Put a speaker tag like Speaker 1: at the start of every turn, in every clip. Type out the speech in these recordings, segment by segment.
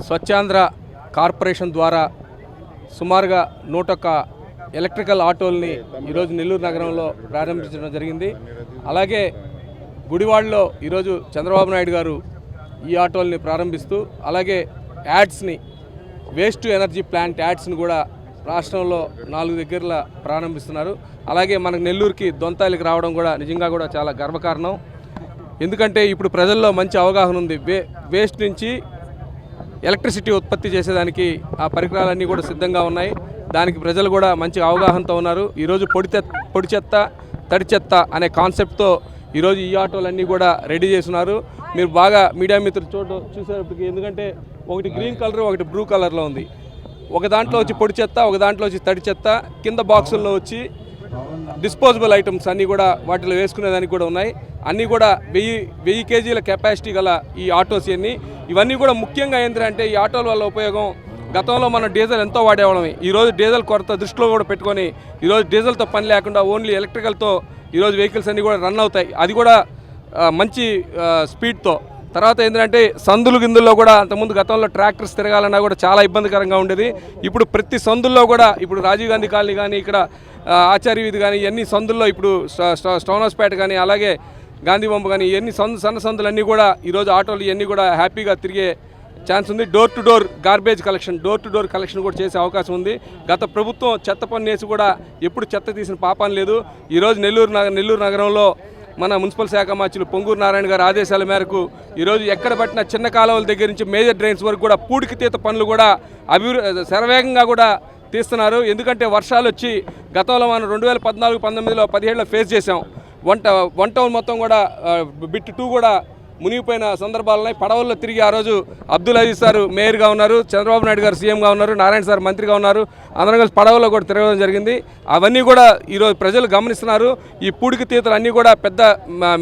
Speaker 1: Swachhandhra corporation ద్వారా సుమారుగా 101 electrical ఆటోల్ని ఈరోజు నెల్లూరు నగరంలో ప్రారంభించడం జరిగింది. అలాగే గుడివాడలో ఈరోజు చంద్రబాబు నాయుడు గారు ఈ ఆటోల్ని ప్రారంభిస్తూ అలాగే యాడ్స్ని వేస్ట్ ఎనర్జీ ప్లాంట్ యాడ్స్ని కూడా రాష్ట్రంలో 4 దగ్గరలో ప్రారంభిస్తున్నారు. అలాగే మనకు నెల్లూరుకి దొంతాయిలకు రావడం కూడా నిజంగా కూడా చాలా గర్వకారణం. ఎందుకంటే ఇప్పుడు ప్రజల్లో మంచి అవగాహన ఉంది. వేస్ట్ నుంచి ఎలక్ట్రిసిటీ ఉత్పత్తి చేసేదానికి ఆ పరికరాలన్నీ కూడా సిద్ధంగా ఉన్నాయి. దానికి ప్రజలు కూడా మంచి అవగాహనతో ఉన్నారు. ఈరోజు పొడి చెత్త తడి చెత్త అనే కాన్సెప్ట్తో ఈరోజు ఈ ఆటోలన్నీ కూడా రెడీ చేస్తున్నారు. మీరు బాగా మీడియా మిత్రులు చూసేటప్పటికి, ఎందుకంటే ఒకటి గ్రీన్ కలర్ ఒకటి బ్లూ కలర్లో ఉంది. ఒక దాంట్లో వచ్చి పొడి చెత్త, ఒక దాంట్లో వచ్చి తడి చెత్త, కింద బాక్సుల్లో వచ్చి డిస్పోజబుల్ ఐటమ్స్ అన్నీ కూడా వాటిలో వేసుకునేదానికి కూడా ఉన్నాయి. అన్నీ కూడా 1000 కేజీల కెపాసిటీ గల ఈ ఆటోస్ ఇవన్నీ కూడా ముఖ్యంగా ఏంటంటే ఈ ఆటోల వల్ల ఉపయోగం, గతంలో మనం డీజిల్ ఎంతో వాడేవాళ్ళం. ఈరోజు డీజిల్ కొరత దృష్టిలో కూడా పెట్టుకొని ఈరోజు డీజిల్తో పని లేకుండా ఓన్లీ ఎలక్ట్రికల్తో ఈరోజు వెహికల్స్ అన్నీ కూడా రన్ అవుతాయి. అది కూడా మంచి స్పీడ్తో. తర్వాత ఏంటంటే సందులు గిందుల్లో కూడా అంతకుముందు గతంలో ట్రాక్టర్స్ తిరగాలన్నా కూడా చాలా ఇబ్బందికరంగా ఉండేది. ఇప్పుడు ప్రతి సందుల్లో కూడా ఇప్పుడు రాజీవ్ గాంధీ కాలనీ కానీ, ఇక్కడ ఆచార్య వీధి కానీ, ఇవన్నీ సందుల్లో ఇప్పుడు స్టౌన్ హౌస్పేట కానీ, అలాగే గాంధీ బొమ్మ కానీ, ఇవన్నీ సన్న సందులన్నీ కూడా ఈరోజు ఆటోలు ఇవన్నీ కూడా హ్యాపీగా తిరిగే ఛాన్స్ ఉంది. Door to door garbage collection, door to door collection కూడా చేసే అవకాశం ఉంది. గత ప్రభుత్వం చెత్త పన్ను వేసి కూడా ఎప్పుడు చెత్త తీసిన పాపం లేదు. ఈరోజు నెల్లూరు నగరంలో మన మున్సిపల్ శాఖ మంత్రులు పొంగూరు నారాయణ గారి ఆదేశాల మేరకు ఈరోజు ఎక్కడ పట్టిన చిన్న కాలువల దగ్గర నుంచి మేజర్ డ్రైన్స్ వరకు కూడా పూడికితీత పనులు కూడా శరవేగంగా కూడా తీస్తున్నారు. ఎందుకంటే వర్షాలు వచ్చి గతంలో మనం 2014-19లో 17లో ఫేస్ చేసాం. వన్ టౌన్ మొత్తం కూడా బిట్ 2 కూడా మునిగిపోయిన సందర్భాలు ఉన్నాయి. పడవల్లో తిరిగి ఆ రోజు అబ్దుల్ అజీజ్ సార్ మేయర్గా ఉన్నారు, చంద్రబాబు నాయుడు గారు సీఎంగా ఉన్నారు, నారాయణ సార్ మంత్రిగా ఉన్నారు. అందరం కలిసి పడవల్లో కూడా తిరగడం జరిగింది. అవన్నీ కూడా ఈరోజు ప్రజలు గమనిస్తున్నారు. ఈ పూడికి తీతలు అన్నీ కూడా పెద్ద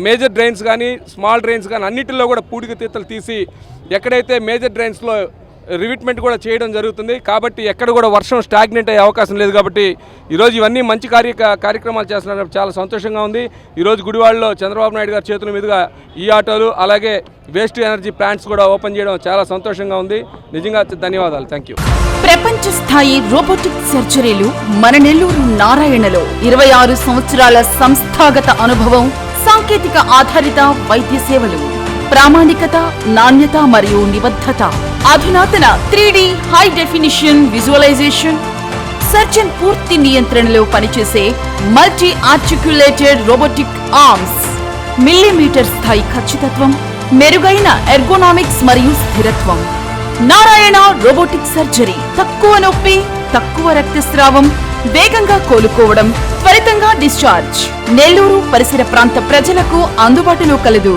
Speaker 1: మేజర్ డ్రైన్స్ కానీ, స్మాల్ డ్రైన్స్ కానీ అన్నింటిలో కూడా పూడికి తీతలు తీసి ఎక్కడైతే మేజర్ డ్రైన్స్లో రివిట్మెంట్ కూడా చేయడం జరుగుతుంది. కాబట్టి ఎక్కడ కూడా వర్షం స్టాగ్నెంట్ అయ్యే అవకాశం లేదు. కాబట్టి ఈరోజు ఇవన్నీ మంచి కార్యక్రమాలు చేస్తున్నారు. చాలా సంతోషంగా ఉంది. ఈరోజు గుడివాడలో చంద్రబాబు నాయుడు గారి చేతుల మీదుగా ఈ ఆటోలు అలాగే వేస్ట్ ఎనర్జీ ప్లాంట్స్ కూడా ఓపెన్ చేయడం చాలా సంతోషంగా ఉంది. నిజంగా ధన్యవాదాలు. Thank you.
Speaker 2: ప్రపంచ స్థాయి రోబోటిక్ సర్జరీలు మన నెల్లూరు నారాయణలో 26 సంవత్సరాల సంస్థాగత అనుభవం, సాంకేతిక ఆధారిత వైద్య సేవలు, ప్రామాణికత, నాణ్యత మరియు నిబద్ధత, అధునాతన 3D high definition visualisation, surgeon పూర్తి నియంత్రణలో పనిచేసే multi articulated robotic arms, millimetre స్థాయి ఖచ్చితత్వం, మెరుగైన ఎర్గోనామిక్స్ మరియు స్థిరత్వం. Narayana robotic surgery. తక్కువ నొప్పి, తక్కువ రక్తస్రావం, వేగంగా కోలుకోవడం, త్వరితంగా డిశ్చార్జ్. నెల్లూరు పరిసర ప్రాంత ప్రజలకు అందుబాటులో కలదు.